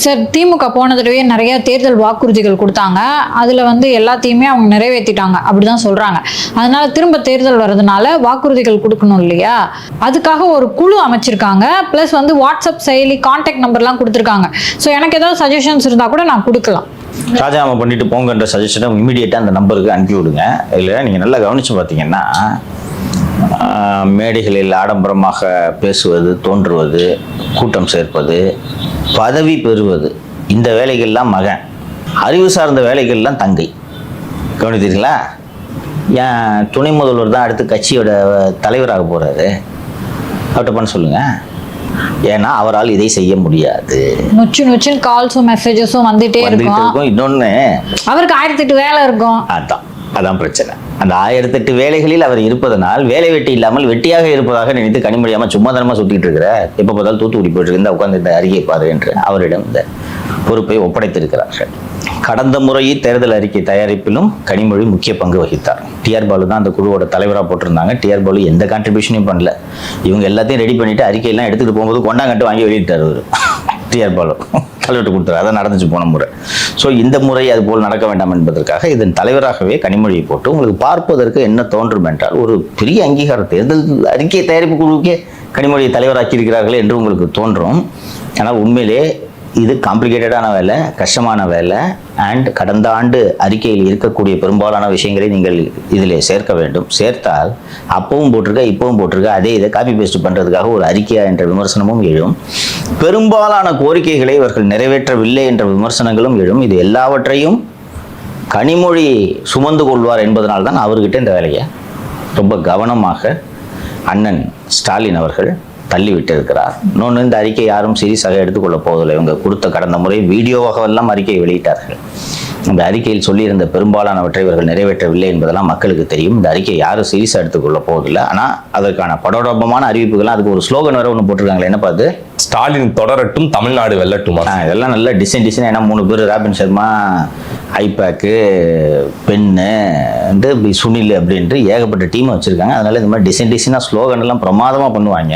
Sir, திமுக போன தடவையே நிறைய தேர்தல் வாக்குறுதிகள் கொடுத்தாங்க. அதில் எல்லாத்தையுமே அவங்க நிறைவேற்றிட்டாங்க அப்படிதான் சொல்கிறாங்க. அதனால திரும்ப தேர்தல் வர்றதுனால வாக்குறுதிகள் கொடுக்கணும் இல்லையா, அதுக்காக ஒரு குழு அமைச்சிருக்காங்க. ப்ளஸ் வாட்ஸ்அப் செயலி கான்டாக்ட் நம்பர்லாம் கொடுத்துருக்காங்க. ஸோ எனக்கு ஏதாவது சஜஷன்ஸ் இருந்தால் கூட நான் கொடுக்கலாம். ராஜினாமா பண்ணிட்டு போங்கன்ற சஜஷனை இமீடியட்டாக அந்த நம்பருக்கு அனுப்பி விடுங்க. இல்லை நீங்கள் நல்லா கவனித்து பார்த்தீங்கன்னா, மேடைகளில் ஆடம்பரமாக பேசுவது, தோன்றுவது, கூட்டம் சேர்ப்பது, பதவி பெறுவது, இந்த வேலைகள்லாம் மகன், அறிவு சார்ந்த வேலைகள்லாம் தங்கை. கவனித்தீர்களா? ஏன் துணை முதல்வர் தான் அடுத்து கட்சியோட தலைவராக போகிறாரு, அவர்கிட்ட பண்ண சொல்லுங்கள். ஏன்னா அவரால் இதை செய்ய முடியாது. நொச்சு கால்ஸும் மெசேஜஸும் வந்துட்டே இருக்கும். இன்னொன்று, அவருக்கு 1008 வேலை இருக்கும். அதான் பிரச்சனை. அந்த 1008 வேலைகளில் அவர் இருப்பதனால் வேலை வெட்டி இல்லாமல் வெட்டியாக இருப்பதாக நினைத்து கனிமொழியாம சும்மா தனமா சுட்டிட்டு இருக்கிற, எப்போ பார்த்தாலும் தூத்துக்குடி போயிட்டு இருந்தா உட்கார்ந்து இந்த அறிக்கை பாரு என்று அவரிடம் இந்த பொறுப்பை ஒப்படைத்திருக்கிறார்கள். கடந்த முறை தேர்தல் அறிக்கை தயாரிப்பிலும் கனிமொழி முக்கிய பங்கு வகித்தார். டிஆர் பாலு தான் அந்த குழுவோட தலைவராக போட்டிருந்தாங்க. டிஆர் பாலு எந்த கான்ட்ரிபியூஷனையும் பண்ணல. இவங்க எல்லாத்தையும் ரெடி பண்ணிட்டு அறிக்கையெல்லாம் எடுத்துட்டு போகும்போது கொண்டாங்கட்டு வாங்கி வெளியிட்டார் அவர். டிஆர் பாலு கல்வெட்டு கொடுத்தாரு. அதான் நடந்துச்சு போன முறை. ஸோ இந்த முறை அது போல் நடக்க வேண்டாம் என்பதற்காக இதன் தலைவராகவே கனிமொழியை போட்டு உங்களுக்கு பார்ப்பதற்கு என்ன தோன்றும் என்றால், ஒரு பெரிய அங்கீகாரம் தேர்தல் அறிக்கை தயாரிப்பு குழுவுக்கே கனிமொழியை தலைவராக்கி இருக்கிறார்களே என்று உங்களுக்கு தோன்றும். ஆனால் உண்மையிலே இது காம்ப்ளிகேட்டடான வேலை, கஷ்டமான வேலை. அண்ட் கடந்த ஆண்டு அறிக்கையில் இருக்கக்கூடிய பெரும்பாலான விஷயங்களை நீங்கள் இதில் சேர்க்க வேண்டும். சேர்த்தால் அப்பவும் போட்டிருக்க இப்பவும் போட்டிருக்க அதே இதை காப்பி பேஸ்ட் பண்ணுறதுக்காக ஒரு அறிக்கையா என்ற விமர்சனமும் எழும். பெரும்பாலான கோரிக்கைகளை இவர்கள் நிறைவேற்றவில்லை என்ற விமர்சனங்களும் எழும். இது எல்லாவற்றையும் கனிமொழி சுமந்து கொள்வார் என்பதனால்தான் அவர்கிட்ட இந்த வேலையை ரொம்ப கவனமாக அண்ணன் ஸ்டாலின் அவர்கள் தள்ளிவிட்டு இருக்கிறார். இன்னொன்று, இந்த அறிக்கை யாரும் சீரியஸாக எடுத்துக்கொள்ள போவதில்லை. இவங்க கொடுத்த கடந்த முறை வீடியோவாக எல்லாம் அறிக்கையை வெளியிட்டார்கள். இந்த அறிக்கையில் சொல்லியிருந்த பெரும்பாலானவற்றை இவர்கள் நிறைவேற்றவில்லை என்பதெல்லாம் மக்களுக்கு தெரியும். இந்த அறிக்கை யாரும் சீரியஸாக எடுத்துக்கொள்ள போவதில்லை. ஆனால் அதற்கான படோடபமான அறிவிப்புகள்லாம், அதுக்கு ஒரு ஸ்லோகன் வேற ஒன்று போட்டிருக்காங்களே, என்ன பார்த்து, ஸ்டாலின் தொடரட்டும், தமிழ்நாடு வெல்லட்டுமா. இதெல்லாம் நல்ல டிசைன். ஏன்னா 3 பேர், ராபின் சர்மா, ஐபேக்கு, பென்னு, சுனில் அப்படின்ட்டு ஏகப்பட்ட டீமை வச்சுருக்காங்க. அதனால இந்த மாதிரி டிசைனாக ஸ்லோகன் எல்லாம் பிரமாதமாக பண்ணுவாங்க.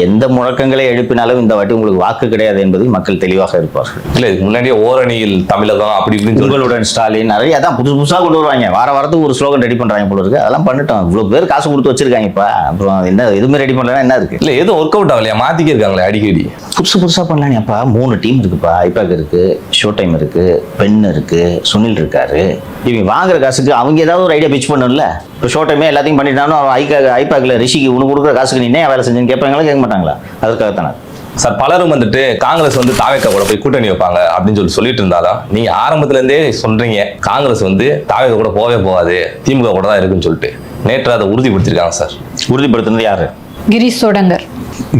எந்த முழக்கங்களை எழுப்பினாலும் இந்த வாட்டி உங்களுக்கு வாக்கு கிடையாது என்பதில் மக்கள் தெளிவாக இருப்பார்கள். இல்லை, இதுக்கு முன்னாடியே ஓரணியில் தமிழகம் அப்படி இப்படின்னு உங்களுடன் ஸ்டாலின் நிறைய அதான் புதுசாக கொண்டு வருவாங்க. வாரத்துக்கு ஒரு ஸ்லோகன் ரெடி பண்ணுறாங்க போல இருக்கு. அதெல்லாம் பண்ணிட்டோம். இவ்வளோ பேர் காசு கொடுத்து வச்சிருக்காங்க. இப்போ அப்புறம் என்ன எதுவுமே ரெடி பண்ணலன்னா என்ன இருக்குது? இல்லை, எதுவும் ஒர்க் அவுட் ஆகலையா? மாற்றிக்கே இருக்காங்களே அடிக்கடி. புதுசாக பண்ணலானேப்பா. 3 டீம் இருக்குப்பா. ஐபேக் இருக்குது, ஷோ டைம் இருக்குது, பென் இருக்குது, சுனில் இருக்காரு. இவங்க வாங்குற காசுக்கு அவங்க ஏதாவது ஒரு ஐடியா பிச் பண்ணணும்ல. இப்போ ஷோ டைமே எல்லாத்தையும் பண்ணிட்டாலும் ஐபேக்கில் ரிஷிக்கு உனக்கு கொடுக்குற காசுக்கு நீ என்ன வேலை செஞ்சுன்னு கேட்பாங்களா, கேட்க மாட்டாங்களா? அதுக்காகத்தானே சார் பலரும் காங்கிரஸ் தாவேக்கா கூட போய் கூட்டணி வைப்பாங்க அப்படின்னு சொல்லிட்டு இருந்தாலும், நீங்க ஆரம்பத்துல இருந்தே சொல்றீங்க காங்கிரஸ் தாவேக்கா கூட போவே போகாது, திமுக கூட தான் இருக்குன்னு சொல்லிட்டு நேற்று அதை உறுதிப்படுத்திருக்காங்க. சார், உறுதிப்படுத்தினது யாரு?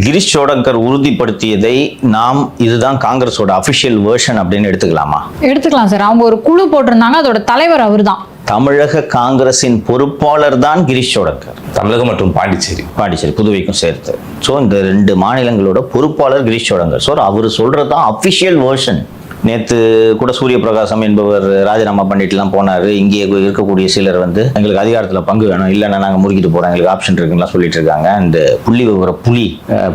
கிரீஷ் சோடங்கர் உறுதிப்படுத்தியதை நாம் இதுதான் காங்கிரஸோட அபிஷியல் வெர்ஷன் அப்படின்னு எடுத்துக்கலாமா? எடுத்துக்கலாம் சார். அவங்க ஒரு குழு போட்டிருந்தாங்க, அதோட தலைவர் அவர் தான். தமிழக காங்கிரசின் பொறுப்பாளர் தான் கிரீஷ் சோடங்கர். தமிழகம் மற்றும் பாண்டிச்சேரி புதுவைக்கும் சேர்த்து. ஸோ இந்த 2 மாநிலங்களோட பொறுப்பாளர் கிரீஷ் சோடங்கர். ஸோ அவர் சொல்றது தான் அபிஷியல் வெர்ஷன். நேற்று கூட சூரிய பிரகாசம் என்பவர் ராஜினாமா பண்ணிட்டுலாம் போனார். இங்கே இருக்கக்கூடிய சிலர் எங்களுக்கு அதிகாரத்தில் பங்கு வேணும், இல்லைன்னா நாங்கள் முறுக்கிட்டு போகிறோம், எங்களுக்கு ஆப்ஷன் இருக்குலாம் சொல்லிட்டு இருக்காங்க. இந்த புள்ளி விவர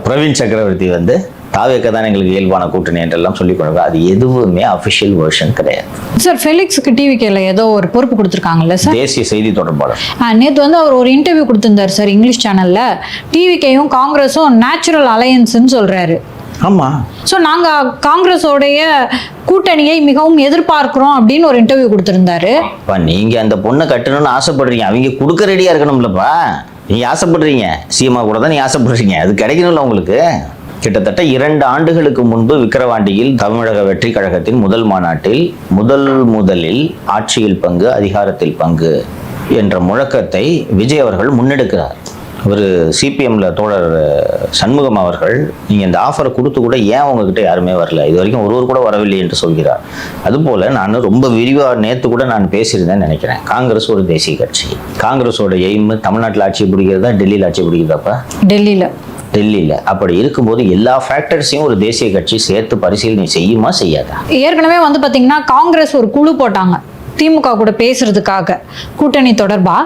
பிரவீன் சக்கரவர்த்தி தாவேக்கா தான் எங்களுக்கு இயல்பான கூட்டணி என்றெல்லாம் சொல்லி கொடுங்க. அது எதுவுமே அபிஷியல் வெர்ஷன் கிடையாது. சார், ஃபெலிக்ஸுக்கு டிவிகேல ஏதோ ஒரு பொறுப்பு கொடுத்துருக்காங்கல்ல சார், தேசிய செய்தி தொடர்பாளர். நேற்று அவர் ஒரு இன்டர்வியூ கொடுத்திருந்தார் சார் இங்கிலீஷ் சேனல்ல. டிவிகேயும் காங்கிரஸும் நேச்சுரல் அலையன்ஸ்ன்னு சொல்றாரு. ஆமா. ஸோ நாங்கள் காங்கிரஸோடைய கூட்டணியை மிகவும் எதிர்பார்க்கிறோம் அப்படின்னு ஒரு இன்டர்வியூ கொடுத்துருந்தாரு. நீங்க அந்த பொண்ணை கட்டணும்னு ஆசைப்படுறீங்க, அவங்க கொடுக்க ரெடியா இருக்கணும்லப்பா. நீங்க ஆசைப்படுறீங்க, சீமா கூட தான் நீங்க ஆசைப்படுறீங்க, அது கிடைக்கணும்ல உங்களுக்கு. கிட்டத்தட்ட 2 ஆண்டுகளுக்கு முன்பு விக்கிரவாண்டியில் தமிழக வெற்றி கழகத்தின் முதல் மாநாட்டில் முதலில் ஆட்சியில் பங்கு, அதிகாரத்தில் பங்கு என்ற முழக்கத்தை விஜய் அவர்கள் முன்னெடுக்கிறார். ஒரு சிபிஎம்ல தோழர் சண்முகம் அவர்கள், நீங்க இந்த ஆஃபரை கொடுத்து கூட ஏன் உங்ககிட்ட யாருமே வரல, இது வரைக்கும் ஒருவர் கூட வரவில்லை என்று சொல்கிறார். அதுபோல நான் ரொம்ப விரிவாக நேற்று கூட நான் பேசியிருந்தேன்னு நினைக்கிறேன். காங்கிரஸ் ஒரு தேசிய கட்சி. காங்கிரஸோட எய்ம் தமிழ்நாட்டில் ஆட்சி பிடிக்கிறதா, டெல்லியில் ஆட்சி பிடிக்கிறதாப்பா? டெல்லியில். அப்படி இருக்கும்போது எல்லா ஃபேக்டர்ஸையும் ஒரு தேசிய கட்சி சேர்த்து பரிசீலனை செய்யுமா, செய்யாதா? ஏற்கனவே பாத்தீங்கன்னா காங்கிரஸ் ஒரு குழு போட்டாங்க திமுக கூட பேசுறதுக்காக கூட்டணி தொடர்பா.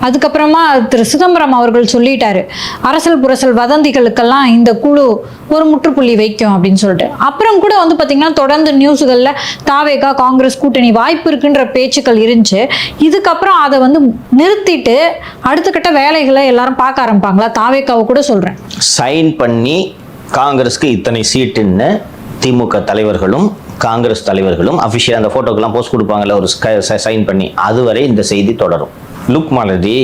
அதுக்கப்புறமா திரு சிதம்பரம் அவர்கள் சொல்லிட்டாரு, அரசல் புரசல் வதந்திகளுக்கெல்லாம் இந்த குழு ஒரு முற்றுப்புள்ளி வைக்கும் அப்படின்னு சொல்லிட்டு. அப்புறம் கூட வந்து பார்த்தீங்கன்னா தொடர்ந்து நியூஸுகளில் தாவேகா காங்கிரஸ் கூட்டணி வாய்ப்பு இருக்குன்ற பேச்சுக்கள் இருந்துச்சு. இதுக்கப்புறம் அதை வந்து நிறுத்திட்டு அடுத்த கட்ட வேலைகளை எல்லாரும் பார்க்க ஆரம்பிப்பாங்களா? தாவேகாவை கூட சொல்றேன், சைன் பண்ணி காங்கிரஸ்க்கு இத்தனை சீட்டுன்னு திமுக தலைவர்களும் காங்கிரஸ் தலைவர்களும் அஃபிஷியல் அந்த ஃபோட்டோக்கெல்லாம் போஸ்ட் கொடுப்பாங்கல்ல, ஒரு சைன் பண்ணி, அதுவரை இந்த செய்தி தொடரும். லுக் மாலதி,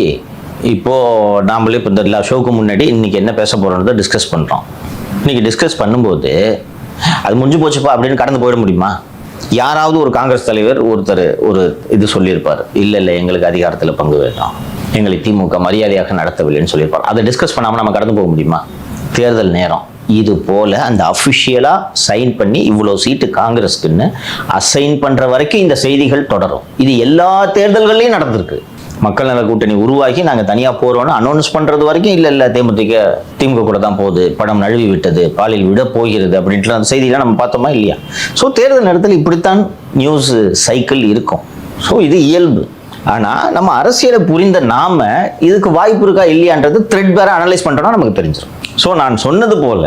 இப்போது நாமளே இப்போ இந்த ஷோக்கு முன்னாடி இன்றைக்கி என்ன பேச போகிறோன்றதை டிஸ்கஸ் பண்ணுறோம். இன்றைக்கி டிஸ்கஸ் பண்ணும்போது அது முடிஞ்சு போச்சுப்பா அப்படின்னு கடந்து போயிட முடியுமா? யாராவது ஒரு காங்கிரஸ் தலைவர் ஒருத்தர் ஒரு இது சொல்லியிருப்பார், இல்லை எங்களுக்கு அதிகாரத்தில் பங்கு வேண்டாம், எங்களை திமுக மரியாதையாக நடத்தவில்லைன்னு சொல்லியிருப்பார். அதை டிஸ்கஸ் பண்ணாமல் நம்ம கடந்து போக முடியுமா? தேர்தல் நேரம் இது போல அந்த அஃபிஷியலாக சைன் பண்ணி இவ்வளோ சீட்டு காங்கிரஸ்க்குன்னு அசைன் பண்ணுற வரைக்கும் இந்த செய்திகள் தொடரும். இது எல்லா தேர்தல்கள்லையும் நடந்திருக்கு. மக்கள் நல கூட்டணி உருவாகி நாங்கள் தனியாக போகிறோன்னு அனௌன்ஸ் பண்ணுறது வரைக்கும் இல்லை திமுக கூட தான் போகுது, படம் நழுவி விட்டது, பாலில் விட போகிறது அப்படின்ட்டு அந்த செய்தியெல்லாம் நம்ம பார்த்தோமா இல்லையா? ஸோ தேர்தல் நேரத்தில் இப்படித்தான் நியூஸ் சைக்கிள் இருக்கும். ஸோ இது இயல்பு. ஆனால் நம்ம அரசியலை புரிந்த நாம இதுக்கு வாய்ப்பு இருக்கா இல்லையான்றது த்ரெட் வேற அனலைஸ் பண்ணுறோன்னா நமக்கு தெரிஞ்சிடும். ஸோ நான் சொன்னது போல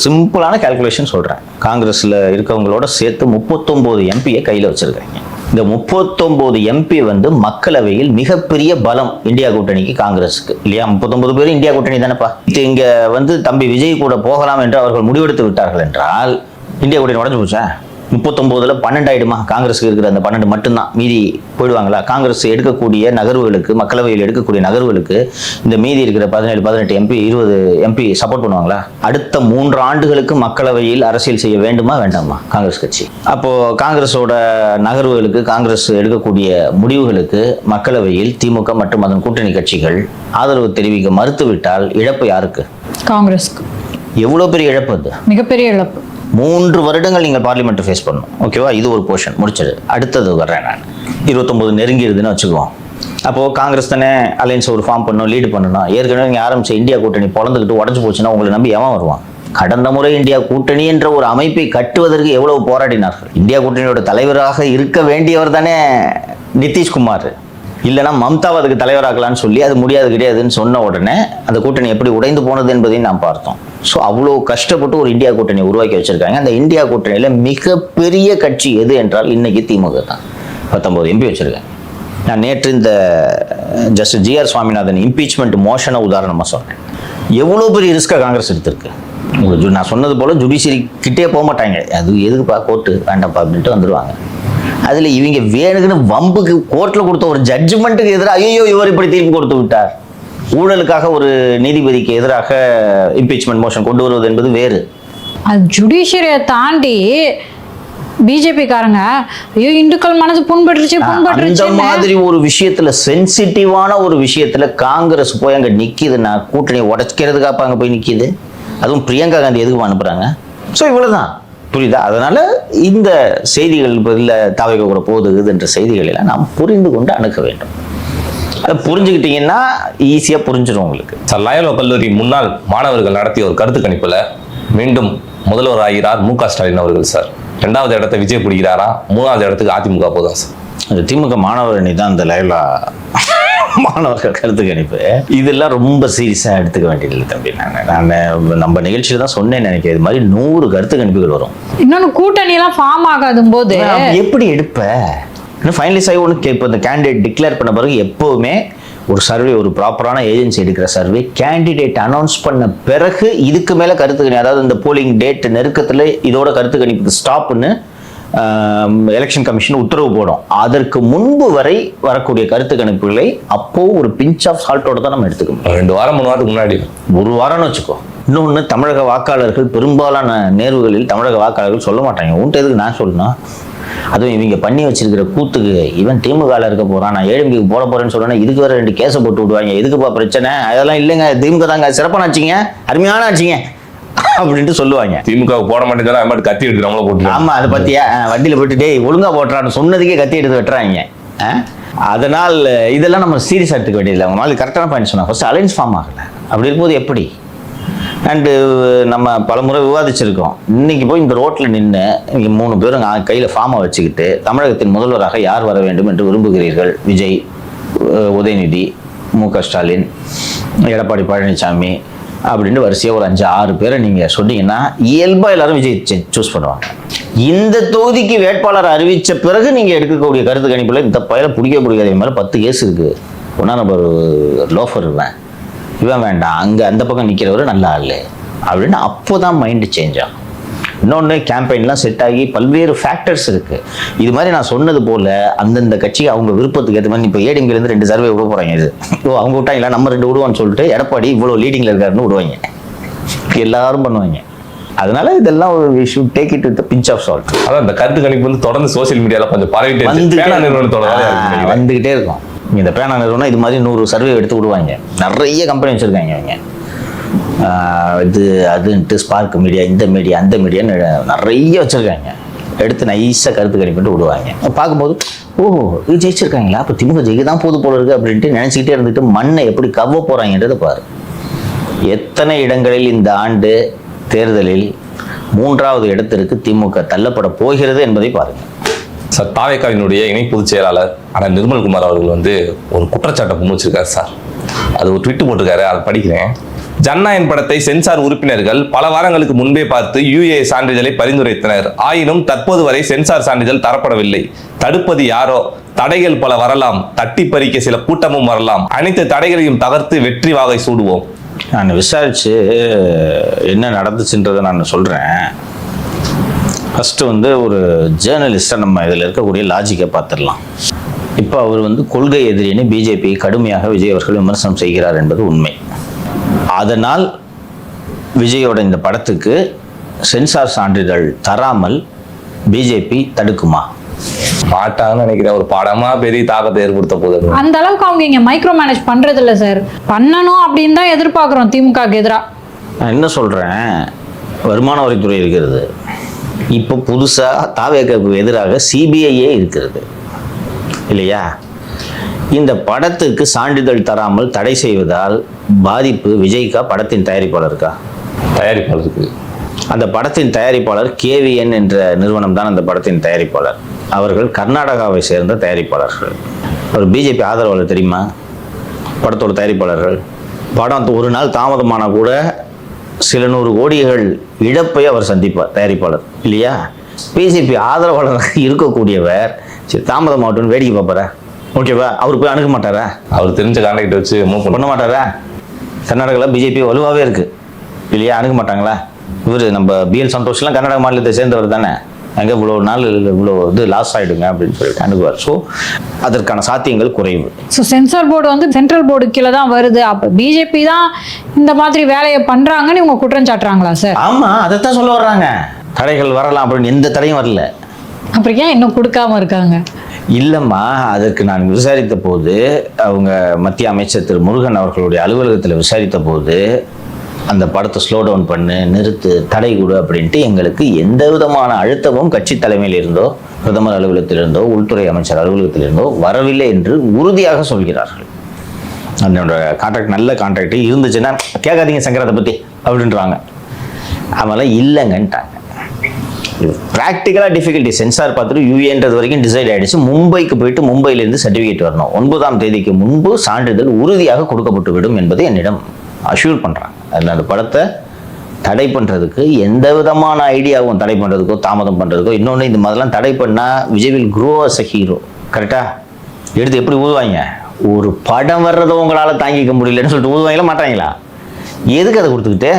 சிம்பிளான கால்குலேஷன் சொல்கிறேன். காங்கிரஸில் இருக்கவங்களோட சேர்த்து 39 எம்பியை கையில் வச்சுருக்காங்க. இந்த 39 எம்பி வந்து மக்களவையில் மிகப்பெரிய பலம் இந்தியா கூட்டணிக்கு, காங்கிரஸுக்கு இல்லையா? 39 பேரும் இந்தியா கூட்டணி தானேப்பா. இங்கே வந்து தம்பி விஜய் கூட போகலாம் என்று அவர்கள் முடிவெடுத்து விட்டார்கள் என்றால் இந்தியா கூட்டணி உடஞ்சு போச்சா? 39ல் 12 ஆயிடுமா? காங்கிரஸுக்கு இருக்கிற அந்த 12 மட்டும்தான், மீதி போயிடுவாங்களா? காங்கிரஸ் எடுக்கக்கூடிய நகர்வுகளுக்கு, மக்களவையில் எடுக்கக்கூடிய நகர்வுகளுக்கு இந்த மீதி இருக்கிற 17, 18 எம்பி, 20 எம்பி சப்போர்ட் பண்ணுவாங்களா? அடுத்த 3 ஆண்டுகளுக்கு மக்களவையில் அரசியல் செய்ய வேண்டுமா வேண்டாமா காங்கிரஸ் கட்சி? அப்போ காங்கிரஸோட நகர்வுகளுக்கு, காங்கிரஸ் எடுக்கக்கூடிய முடிவுகளுக்கு மக்களவையில் திமுக மற்றும் அதன் கூட்டணி கட்சிகள் ஆதரவு தெரிவிக்க மறுத்துவிட்டால் இழப்பு யாருக்கு? காங்கிரஸ்க்கு. எவ்வளோ பெரிய இழப்பு அது? மிகப்பெரிய இழப்பு. 3 வருடங்கள் நீங்கள் பார்லிமெண்ட் ஃபேஸ் பண்ணணும். ஓகேவா? இது ஒரு போர்ஷன் முடிச்சது. அடுத்தது வர்றேன் நான். 29 நெருங்கிடுதுன்னு வச்சுக்குவோம். அப்போது காங்கிரஸ் தானே அலையன்ஸ் ஒரு ஃபார்ம் பண்ணணும், லீடு பண்ணணும். ஏற்கனவே நீங்கள் ஆரம்பிச்ச இந்தியா கூட்டணி பொழந்துக்கிட்டு உடஞ்சு போச்சுன்னா உங்களை நம்பி எவன் வருவான்? கடந்த முறை இந்தியா கூட்டணி என்ற ஒரு அமைப்பை கட்டுவதற்கு எவ்வளவு போராடினார்கள். இந்தியா கூட்டணியோட தலைவராக இருக்க வேண்டியவர் தானே நிதிஷ்குமார். இல்லைனா மம்தாவை அதுக்கு தலைவராக்கலான்னு சொல்லி அது முடியாது கிடையாதுன்னு சொன்ன உடனே அந்த கூட்டணி எப்படி உடைந்து போனது என்பதையும் நாம் பார்த்தோம். ஸோ அவ்வளோ கஷ்டப்பட்டு ஒரு இந்தியா கூட்டணி உருவாக்கி வச்சிருக்காங்க. அந்த இந்தியா கூட்டணியில் மிகப்பெரிய கட்சி எது என்றால் இன்னைக்கு திமுக தான். 19 எம்பி வச்சிருக்காங்க. நான் நேற்று இந்த ஜஸ்டிஸ் ஜிஆர் சுவாமிநாதன் இம்பீச்மெண்ட் மோஷனை உதாரணமாக சொன்னேன். எவ்வளோ பெரிய ரிஸ்க்காக காங்கிரஸ் எடுத்திருக்கு. நான் சொன்னது போல் ஜுடிஷியரி கிட்டே போக மாட்டாங்க. அது எதுக்குப்பா கோர்ட்டு வேண்டாம்ப்பா அப்படின்ட்டு வந்துடுவாங்க. அதில் இவங்க வேணுக்குன்னு வம்புக்கு கோர்ட்டில் கொடுத்த ஒரு ஜட்ஜ்மெண்ட்டுக்கு எதிராக ஐயோ இவர் இப்படி தீர்ப்பு கொடுத்து விட்டார், ஊழலுக்காக ஒரு நீதிபதிக்கு எதிராக இம்பீச்மெண்ட் மோஷன் கொண்டு வருவது என்பது வேறு. அது ஜுடிஷியரியை தாண்டி பிஜேபி காரங்க ஐயோ இந்துக்கள் மனசு புண்பட்டுருச்சு அந்த மாதிரி ஒரு விஷயத்துல, சென்சிட்டிவான ஒரு விஷயத்துல காங்கிரஸ் போய் அங்க நிக்குதுன்னா கூட்டணியை உடைக்கிறதுக்காக அங்க போய் நிக்குது. அதுவும் பிரியங்கா காந்தி எதுக்கு அனுப்புறாங்க? ஸோ இவ்வளவுதான், புரியுதா? அதனால இந்த செய்திகள் பதில் தாவேகா கூட போகுது என்ற செய்திகள் எல்லாம் நாம் புரிந்து கொண்டு அணுக வேண்டும். அதை புரிஞ்சுக்கிட்டீங்கன்னா ஈஸியாக புரிஞ்சிடும் உங்களுக்கு. சார், லயோலா கல்லூரி முன்னாள் மாணவர்கள் நடத்திய ஒரு கருத்து கணிப்புல மீண்டும் முதல்வர் ஆகிறார் மு.க. ஸ்டாலின் அவர்கள். சார், 2வது இடத்தை விஜய் பிடிக்கிறாரா, 3வது இடத்துக்கு அதிமுக போதும் சார். அந்த திமுக மாணவர் அணி தான் அந்த லயோலா மாணவர்கள் கருத்து கணிப்பு. இதெல்லாம் ரொம்ப சீரியஸாக எடுத்துக்க வேண்டியதில்லை தம்பி. நான் நம்ம நிகழ்ச்சியில் தான் சொன்னேன்னு நினைக்கிறேன், இது மாதிரி 100 கருத்து கணிப்புகள் வரும். இன்னொன்று கூட்டணியெல்லாம் ஃபார்ம் ஆகாதும் போது எப்படி எடுப்ப? இன்னும் ஃபைனலைஸ் ஆகி ஒன்று இப்போ இந்த கேண்டிடேட் டிக்ளேர் பண்ண பிறகு எப்போவுமே ஒரு சர்வே, ஒரு ப்ராப்பரான ஏஜென்சி எடுக்கிற சர்வே, கேண்டிடேட் அனௌன்ஸ் பண்ண பிறகு இதுக்கு மேலே கருத்து கணிப்பு, அதாவது இந்த போலிங் டேட் நெருக்கத்தில் இதோட கருத்து கணிப்புக்கு ஸ்டாப்னு எலெக்ஷன் கமிஷன் உத்தரவு போடும். அதற்கு முன்பு வரை வரக்கூடிய கருத்து கணிப்புகளை அப்போ ஒரு பிஞ்ச் ஆஃப் சால்ட்டோட தான் நம்ம எடுத்துக்கணும். 2 வாரம் 3 வாரத்துக்கு முன்னாடி, ஒரு வாரம்னு வச்சுக்கோ. இன்னொன்று, தமிழக வாக்காளர்கள் பெரும்பாலான நேர்வுகளில் தமிழக வாக்காளர்கள் சொல்ல மாட்டாங்க. உன்ட்டு எதுக்கு நான் சொல்லணும்? அதுவும் இவங்க பண்ணி வச்சிருக்கிற கூத்துக்கு, இவன் திமுகவில் இருக்க போறான், நான் ஏழும்பிக்கு போட போறேன்னு சொல்றேன், இதுக்கு வேற 2 கேஸை போட்டு விடுவாங்க, எதுக்குப்பா பிரச்சனை? அதெல்லாம் இல்லைங்க, திமுக தாங்க சிறப்பான ஆச்சுங்க, அருமையான ஆச்சுங்க அப்படின்ட்டு சொல்லுவாங்க. திமுக போட மாட்டேங்கிறாங்க, கத்தி எடுக்கிறவங்கள போட்டு. ஆமா, அதை பத்தியா வண்டியில போயிட்டு டேய் ஒழுங்கா போட்டுறான்னு சொன்னதுக்கே கத்தி எடுத்து வெட்டுறாங்க. அதனால் இதெல்லாம் நம்ம சீரியஸா எடுத்துக்க வேண்டியதில்லை. அவங்க மாதிரி கரெக்டான பாயிண்ட் சொன்னாங்க. ஃபர்ஸ்ட் அலைன்ஸ் ஃபார்ம் ஆகல, அப்படி இருக்கும்போது எப்படி? அண்டு நம்ம பலமுறை விவாதிச்சிருக்கோம். இன்னைக்கு போய் இந்த ரோட்டில் நின்று இங்கே 3 பேரும் கையில் ஃபார்மை வச்சுக்கிட்டு தமிழகத்தின் முதல்வராக யார் வர வேண்டும் என்று விரும்புகிறீர்கள்? விஜய், உதயநிதி, மு.க. ஸ்டாலின், எடப்பாடி பழனிசாமி அப்படின்னு வரிசையாக ஒரு 5-6 பேரை நீங்கள் சொன்னீங்கன்னா இயல்பாக எல்லாரும் விஜய் சூஸ் பண்ணுவாங்க. இந்த தொகுதிக்கு வேட்பாளர் அறிவித்த பிறகு நீங்கள் எடுக்கக்கூடிய கருத்து கணிப்பில் இந்த பயிரை பிடிக்காத மேலே 10 கேஸ் இருக்குது. ஒன்றா நம்ம லோஃபர் இவன் வேண்டாம், அங்கே அந்த பக்கம் நிற்கிறவர் நல்லா இல்லை அப்படின்னு அப்போ தான் மைண்டு சேஞ்ச் ஆகும். இன்னொன்று, கேம்பெயின்லாம் செட் ஆகி பல்வேறு ஃபேக்டர்ஸ் இருக்குது. இது மாதிரி நான் சொன்னது போல் அந்தந்த கட்சி அவங்க விருப்பத்துக்கு ஏற்ற மாதிரி இப்போ ஏடிஎம்கேலேருந்து 2 சர்வே விட போகிறாங்க. இது அவங்க விட்டாங்களா, நம்ம 2 விடுவான்னு சொல்லிட்டு எடப்பாடி இவ்வளோ லீடிங்கில் இருக்காருன்னு விடுவாங்க. எல்லாரும் பண்ணுவாங்க. அதனால இதெல்லாம் ஒரு we should take it with a pinch of salt. அதான் இந்த கருத்து கணிப்பு வந்து தொடர்ந்து சோசியல் மீடியால கொஞ்சம் பரவிட்டே வந்துகிட்டே இருக்கும். இந்த பேனா நிறுவனம் இது மாதிரி 100 சர்வே எடுத்து விடுவாங்க. நிறைய கம்பெனி வச்சிருக்காங்க அவங்க. இது அதுன்ட்டு ஸ்பார்க் மீடியா, இந்த மீடியா, அந்த மீடியான்னு நிறைய வச்சுருக்காங்க. எடுத்து நைஸாக கருத்து கணிப்பிட்டு விடுவாங்க. பார்க்கும்போது இது ஜெயிச்சிருக்காங்களா, அப்போ திமுக ஜெயிக்க தான் போது போல இருக்குது அப்படின்ட்டு நினச்சிக்கிட்டே இருந்துட்டு மண்ணை எப்படி கவ்வ போகிறாங்கன்றதை பாரு. எத்தனை இடங்களில் இந்த ஆண்டு தேர்தலில் 3வது இடத்திற்கு திமுக தள்ளப்பட போகிறது என்பதை பாருங்கள். சார், தாவேகாவினுடைய இணை பொதுச் செயலாளர் ஆனால் நிர்மல்குமார் அவர்கள் வந்து ஒரு குற்றச்சாட்டை முன்வச்சிருக்காரு சார். அது ஒரு ட்விட்டு போட்டிருக்காரு, அதை படிக்கிறேன். ஜனநாயகன் படத்தை சென்சார் உறுப்பினர்கள் பல வாரங்களுக்கு முன்பே பார்த்து UA சான்றிதழை பரிந்துரைத்தனர். ஆயினும் தற்போது வரை சென்சார் சான்றிதழ் தரப்படவில்லை. தடுப்பது யாரோ? தடைகள் பல வரலாம், தட்டி பறிக்க சில கூட்டமும் வரலாம். அனைத்து தடைகளையும் தகர்த்து வெற்றி வாகை சூடுவோம். நான் விசாரிச்சு என்ன நடந்துச்சுன்றதை நான் சொல்கிறேன். ஃபஸ்ட்டு வந்து ஒரு ஜேர்னலிஸ்ட்டை நம்ம இதில் இருக்கக்கூடிய லாஜிக்கை பார்த்துடலாம். இப்போ அவர் வந்து கொள்கை எதிரின்னு பிஜேபி கடுமையாக விஜய் அவர்கள் விமர்சனம் செய்கிறார் என்பது உண்மை. அதனால் விஜயோட இந்த படத்துக்கு சென்சார் சான்றிதழ் தராமல் பிஜேபி தடுக்குமா? மாட்டாங்கன்னு நினைக்கிறேன். ஒரு படமா பெரிய தாக்கத்தை ஏற்படுத்த போகுது. அந்த அளவுக்கு அவங்க இங்க மைக்ரோ மேனேஜ் பண்றது இல்ல சார். பண்ணணும் அப்படின்னு தான் எதிர்பார்க்கிறோம் திமுகக்கு எதிராக. நான் என்ன சொல்றேன், வருமான வரித்துறை இருக்கிறது. இப்போ புதுசா தாவேகாவுக்கு எதிராக சிபிஐயே இருக்கிறது இல்லையா? இந்த படத்துக்கு சான்றிதழ் தராமல் தடை செய்வதால் பாதிப்பு விஜய்க்கா, படத்தின் தயாரிப்பாளருக்கா? தயாரிப்பாளருக்கு. அந்த படத்தின் தயாரிப்பாளர் KVN என்ற நிறுவனம் தான் அந்த படத்தின் தயாரிப்பாளர். அவர்கள் கர்நாடகாவை சேர்ந்த தயாரிப்பாளர்கள். அவர் பிஜேபி ஆதரவாளர் தெரியுமா? படத்தோட தயாரிப்பாளர்கள். படம் ஒரு நாள் தாமதமான கூட சில 100 கோடிகள் இழப்பை அவர் சந்திப்பார், தயாரிப்பாளர் இல்லையா? பிஜேபி ஆதரவாளராக இருக்கக்கூடியவர் சரி தாமதமாகட்டும்னு வேடிக்கை பார்ப்பாரா? ஓகேவா? அவர் போய் அணுக மாட்டாரா? அவர் தெரிஞ்ச கான்டாக்ட் வச்சு மூவ் பண்ண மாட்டாரா? கர்நாடகாவில் பிஜேபி வலுவாகவே இருக்கு இல்லையா? அணுக மாட்டாங்களா? இவர் நம்ம BL சந்தோஷ்லாம் கர்நாடக மாநிலத்தை சேர்ந்தவர் தானே. அங்கே இவ்வளோ நாள் இவ்வளோ இது லாஸ் ஆகிடுங்க அப்படின்னு சொல்லிட்டு அணுகுவார். ஸோ அதற்கான சாத்தியங்கள் குறைவு. ஸோ சென்சார் போர்டு வந்து சென்ட்ரல் போர்டு கீழே தான் வருது. அப்போ பிஜேபி தான் இந்த மாதிரி வேலையை பண்ணுறாங்கன்னு இவங்க குற்றம் சாட்டுறாங்களா சார்? ஆமாம், அதைத்தான் சொல்ல வர்றாங்க. தடைகள் வரலாம் அப்படின்னு எந்த தடையும் வரல. அப்புறம் ஏன் இன்னும் கொடுக்காம இருக்காங்க? இல்லைம்மா, அதற்கு நான் விசாரித்த போது அவங்க மத்திய அமைச்சர் திரு முருகன் அவர்களுடைய அலுவலகத்தில் விசாரித்த போது அந்த படத்தை ஸ்லோ டவுன் பண்ணு, நிறுத்து, தடை கொடு அப்படின்ட்டு எங்களுக்கு எந்த விதமான அழுத்தமும் கட்சி தலைமையில் இருந்தோ, பிரதமர் அலுவலகத்திலிருந்தோ, உள்துறை அமைச்சர் அலுவலகத்திலிருந்தோ வரவில்லை என்று உறுதியாக சொல்கிறார்கள். அதனோட கான்ட்ராக்ட் நல்ல கான்ட்ராக்ட் இருந்துச்சுன்னா கேட்காதீங்க சங்கரத்தை பற்றி அப்படின்றாங்க. அவெல்லாம் இல்லைங்கன்ட்டாங்க. ப்ராக்டிக்கலாக டிஃபிகல்ட்டி. சென்சார் பார்த்துட்டு UAன்றது வரைக்கும் டிசைட் ஆகிடுச்சு. மும்பைக்கு போயிட்டு மும்பையிலேருந்து சர்டிஃபிகேட் வரணும். 9ஆம் தேதிக்கு முன்பு சான்றிதழ் உறுதியாக கொடுக்கப்பட்டு விடும் என்பதை என்னிடம் அஷ்யூர் பண்ணுறாங்க. அதில் அந்த படத்தை தடை பண்ணுறதுக்கு எந்த விதமான ஐடியாவும் தடை பண்ணுறதுக்கோ தாமதம் பண்ணுறதுக்கோ. இன்னொன்று, இந்த மாதிரிலாம் தடை பண்ணால் Vijay will grow as a hero. கரெக்டாக எடுத்து எப்படி ஊதுவாங்க? ஒரு படம் வர்றதை உங்களால் தாங்கிக்க முடியலன்னு சொல்லிட்டு ஊதுவாங்களா மாட்டாங்களா? எதுக்கு அதை கொடுத்துக்கிட்டு?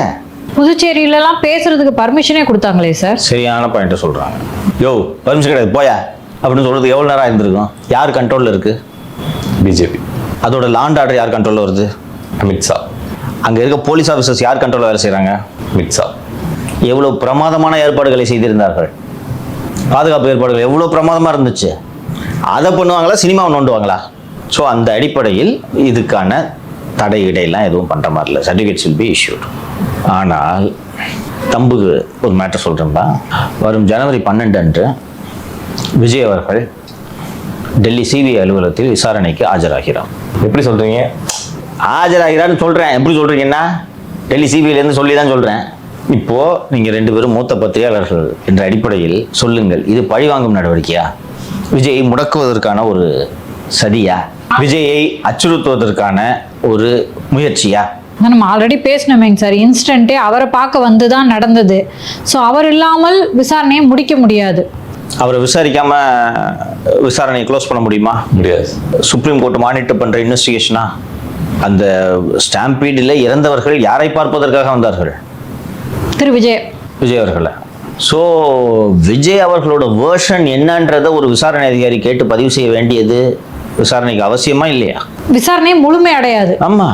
புதுச்சேரியிலலாம் பேசுறதுக்கு பர்மிஷனே கொடுத்தாங்களே சார். சரியான பாயிண்ட்டை சொல்கிறாங்க. யோ பர்மிஷன் கிடையாது போயா அப்படின்னு சொல்கிறது எவ்வளோ நேரம் இருந்திருக்கும்? யார் கண்ட்ரோலில் இருக்குது? பிஜேபி. அதோட லாண்ட் ஆர்டர் யார் கண்ட்ரோலில் வருது? அமித்ஷா. அங்கே இருக்க போலீஸ் ஆஃபீஸர்ஸ் யார் கண்ட்ரோலில் வேலை செய்கிறாங்க? அமித்ஷா. எவ்வளோ பிரமாதமான ஏற்பாடுகளை செய்திருந்தார்கள். பாதுகாப்பு ஏற்பாடுகள் எவ்வளோ பிரமாதமாக இருந்துச்சு. அதை பண்ணுவாங்களா, சினிமாவை நோண்டுவாங்களா? ஸோ அந்த அடிப்படையில் இதுக்கான தடை இடையெல்லாம் எதுவும் பண்ணுற மாதிரி இல்லை. Certificates will be issued. ஆனால் தம்புக்கு ஒரு மேட்டர் சொல்கிறேன்பா. வரும் ஜனவரி 12 அன்று விஜய் அவர்கள் டெல்லி CBI அலுவலகத்தில் விசாரணைக்கு ஆஜராகிறார். எப்படி சொல்கிறீங்க? ஆஜராகிறான்னு சொல்கிறேன். எப்படி சொல்கிறீங்கன்னா டெல்லி CBIலேருந்து சொல்லி தான் சொல்கிறேன். இப்போது நீங்கள் 2 பேரும் மூத்த பத்திரிகையாளர்கள் என்ற அடிப்படையில் சொல்லுங்கள், இது பழிவாங்கும் நடவடிக்கையா? விஜய் முடக்குவதற்கான ஒரு சரியா? விஜயை அச்சுறுத்துவதற்கான ஒரு முயற்சியா? நம்ம ஆல்ரெடி பேசினோமேங்க சார், இன்ஸ்டன்ட்டே அவரை பார்க்க வந்து தான் நடந்தது. ஸோ அவர் இல்லாமல் விசாரணையை முடிக்க முடியாது. அவரை விசாரிக்காம விசாரணையை க்ளோஸ் பண்ண முடியுமா? முடியாது. சுப்ரீம் கோர்ட் மானிட்டர் பண்ற இன்வெஸ்டிகேஷனா? அந்த ஸ்டாம்பீடில் இறந்தவர்கள் யாரை பார்ப்பதற்காக வந்தார்கள்? திரு விஜய் அவர்களை. ஸோ விஜய் அவர்களோட வேர்ஷன் என்னன்றதை ஒரு விசாரணை அதிகாரி கேட்டு பதிவு செய்ய வேண்டியது விசாரணைக்கு அவசியமா இல்லையா? விசாரணை முழுமை அடையாது. ஆமா,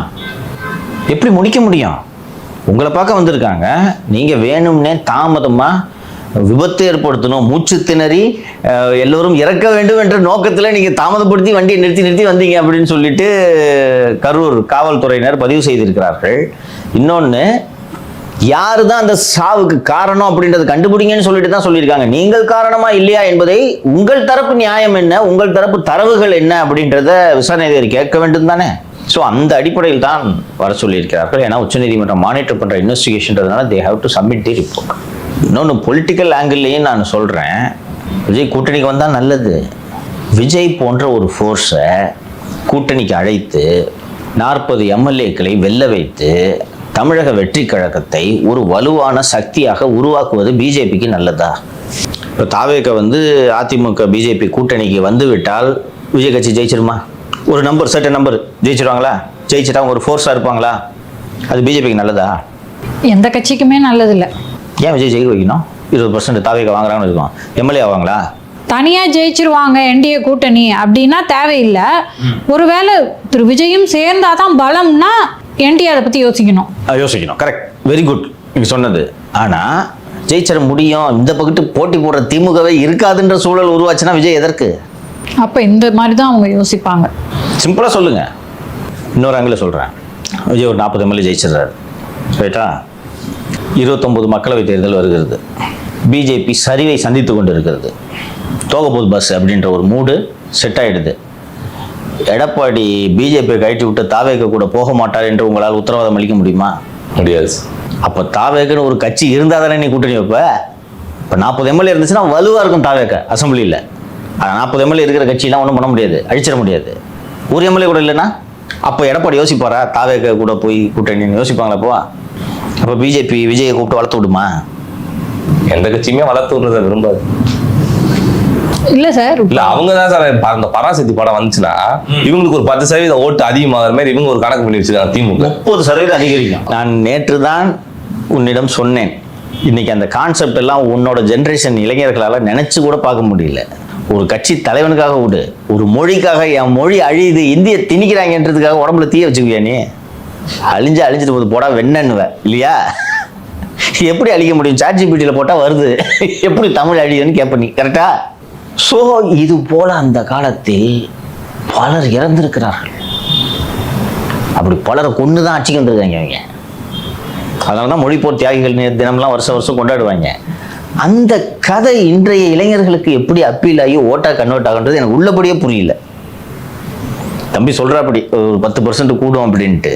எப்படி முடிக்க முடியும்? உங்களை பார்க்க வந்திருக்காங்க, நீங்க வேணும்னே தாமதமா விபத்து ஏற்படுத்தணும், மூச்சு திணறி எல்லோரும் இறக்க வேண்டும் என்ற நோக்கத்தில் நீங்க தாமதப்படுத்தி வண்டியை நிறுத்தி வந்தீங்க அப்படின்னு சொல்லிட்டு கரூர் காவல்துறையினர் பதிவு செய்திருக்கிறார்கள். இன்னொன்று, யாரு தான் அந்த சாவுக்கு காரணம் அப்படின்றத கண்டுபிடிங்கன்னு சொல்லிட்டு தான் சொல்லியிருக்காங்க. நீங்கள் காரணமா இல்லையா என்பதை உங்கள் தரப்பு நியாயம் என்ன, உங்கள் தரப்பு தரவுகள் என்ன அப்படின்றத விசாரணை அதிகாரி கேட்க வேண்டும் தானே. ஸோ அந்த அடிப்படையில் தான் வர சொல்லியிருக்கிறார்கள். ஏன்னா உச்சநீதிமன்றம் மானிட்டர் பண்ற இன்வெஸ்டிகேஷன்றதுனால they have to submit the report. இன்னொன்று பொலிட்டிக்கல் ஆங்கிள்லையும் நான் சொல்றேன், விஜய் கூட்டணிக்கு வந்தால் நல்லது. விஜய் போன்ற ஒரு ஃபோர்ஸை கூட்டணிக்கு அழைத்து 40 எம்எல்ஏக்களை வெல்ல வைத்து தமிழக வெற்றி கழகத்தை ஒரு வலுவான சக்தியாக உருவாக்குவது பிஜேபிக்கு நல்லதா? இப்போ தாவேக அதிமுக பிஜேபி கூட்டணிக்கு வந்து விட்டால் விஜய் கட்சி ஜெயிச்சிருமா? ஒரு நம்பர், சர்டன் நம்பர் ஜெயிச்சிருவாங்களா? ஜெயிச்சிட்டா அவங்க ஒரு ஃபோர்ஸாக இருப்பாங்களா? அது பிஜேபிக்கு நல்லதா? எந்த கட்சிக்குமே நல்லதில்லை. ஏன் விஜய் ஜெயிக்க வைக்கணும்? 20% தாவேக வாங்குறாங்கன்னு இருக்கும், எம்எல்ஏ ஆவாங்களா? தனியாக ஜெயிச்சிருவாங்க என்டிஏ கூட்டணி அப்படின்னா தேவையில்லை. ஒருவேளை திரு விஜயும் சேர்ந்தாதான் பலம்னா என்டிஏ அதை பற்றி யோசிக்கணும். கரெக்ட், வெரி குட் நீங்கள் சொன்னது. ஆனால் ஜெயிச்சிட முடியும், இந்த பக்கத்து போட்டி போடுற திமுகவே இருக்காதுன்ற சூழல் உருவாச்சுன்னா விஜய் எதற்கு? அப்போ இந்த மாதிரி தான் அவங்க யோசிப்பாங்க. சிம்பிளாக சொல்லுங்க. இன்னொரு ஆங்கில சொல்கிறேன், விஜய் ஒரு 40 எம்எல்ஏ ஜெயிச்சிடுறாரு, ரைட்டா? 29 மக்களவைத் தேர்தல் வருகிறது, பிஜேபி சரிவை சந்தித்து கொண்டு இருக்கிறது, தோகபோத் பஸ் அப்படின்ற ஒரு மூடு செட் ஆகிடுது. எடப்பாடி பிஜேபியை கழட்டி விட்டு தாவேக கூட போக மாட்டார் என்று உங்களால் உத்தரவாதம் அளிக்க முடியுமா? முடியாது. அப்போ தாவேகன்னு ஒரு கட்சி இருந்தால் தானே நீ கூட்டணி வைப்ப? இப்போ 40 எம்எல்ஏ இருந்துச்சுன்னா வலுவாக இருக்கும் தாவேக அசம்பிளியில். ஆனால் 40 எம்எல்ஏ இருக்கிற கட்சியெலாம் ஒன்றும் பண்ண முடியாது, அழிச்சிட முடியாது. ஒரு எம்எல்ஏ கூட இல்லைன்னா அப்போ எடப்பாடி யோசிப்பாரா தாவேக கூட போய் கூட்டணின்னு? யோசிப்பாங்களா? அப்போ பிஜேபி விஜயை கூப்பிட்டு வளர்த்து விடுமா? எந்த கட்சியுமே வளர்த்து விடுறத விரும்பாது. இல்ல சார், இல்ல அவங்க தான் சார் அந்த பராசக்தி படம் வந்துச்சுன்னா இவங்களுக்கு ஒரு 10% ஓட்டு அதிகமாகிற மாதிரி இவங்க ஒரு கணக்கு பண்ணி வச்சிருக்காங்க. திமுக 30% அதிகரிக்கும். நான் நேற்று தான் உன்னிடம் சொன்னேன், இன்னைக்கு அந்த கான்செப்ட் எல்லாம் உன்னோட ஜென்ரேஷன் இளைஞர்களால் நினைச்சு கூட பார்க்க முடியல. ஒரு கட்சி தலைவனுக்காக விடு, ஒரு மொழிக்காக என் மொழி அழியுது, இந்திய திணிக்கிறாங்கன்றதுக்காக உடம்புல தீய வச்சுக்குவியா நீ? அழிஞ்சிட்டு போது போடா வெண்ணன்னுவ இல்லையா? எப்படி அழிக்க முடியும்? சாட்ஜிபிட்டியில் போட்டால் வருது, எப்படி தமிழ் அழியுதுன்னு கேட்ப நீ, கரெக்டா? ஸோ இது போல அந்த காலத்தில் பலர் இறந்திருக்கிறார்கள். அப்படி பலரை கொண்டு தான் ஆட்சிக்கு வந்திருக்காங்க அவங்க. அதனால தான் மொழிப்போர் தியாகிகள் தினம்லாம் வருஷம் கொண்டாடுவாங்க. அந்த கதை இன்றைய இளைஞர்களுக்கு எப்படி அப்பீல் ஆகி ஓட்டா கன்வெர்ட் ஆகுன்றது எனக்கு உள்ளபடியே புரியல. தம்பி சொல்றாப்படி ஒரு 10% கூடும் அப்படின்ட்டு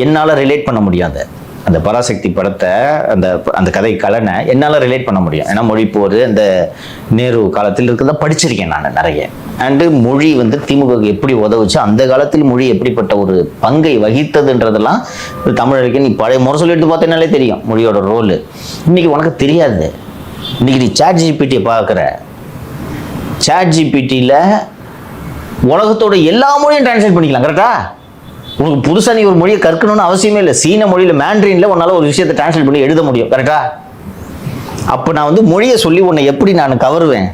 என்னால் ரிலேட் பண்ண முடியாது. அந்த பராசக்தி படத்தை அந்த கதை கலனை என்னால் ரிலேட் பண்ண முடியும். ஏன்னா மொழி போர் அந்த நேரு காலத்தில் இருக்கிறத படிச்சிருக்கேன் நான் நிறைய. அண்டு மொழி திமுகவுக்கு எப்படி உதவுச்சு, அந்த காலத்தில் மொழி எப்படிப்பட்ட ஒரு பங்கை வகித்ததுன்றதெல்லாம் தமிழருக்கு நீ பழைய முரசொலி எடுத்து பார்த்தீங்கனாலே தெரியும் மொழியோட ரோலு. இன்னைக்கு உனக்கு தெரியாது. இன்னைக்கு நீ சாட் ஜிபிடியை பார்க்குற, சாட் ஜிபிடியில் உலகத்தோட எல்லா மொழியும் டிரான்ஸ்லேட் பண்ணிக்கலாம், கரெக்டா? உனக்கு புதுசாக நீ ஒரு மொழியை கற்கணும்னு அவசியமே இல்லை. சீன மொழியில் மேண்ட்ரின்ல உன்னால் ஒரு விஷயத்தை டிரான்ஸ்லேட் பண்ணி எழுத முடியும், கரெக்டா? அப்போ நான் மொழியை சொல்லி உன்னை எப்படி நான் கவருவேன்?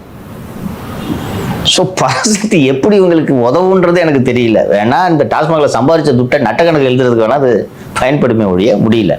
ஸோ பராசக்தி எப்படி உங்களுக்கு உதவுன்றது எனக்கு தெரியல. வேணா இந்த டாஸ்மாகில் சம்பாதிச்ச துட்டை நட்டக்கணக்கு எழுதுறதுக்கு வேணா அது பயன்படுமே ஒழிய முடியல.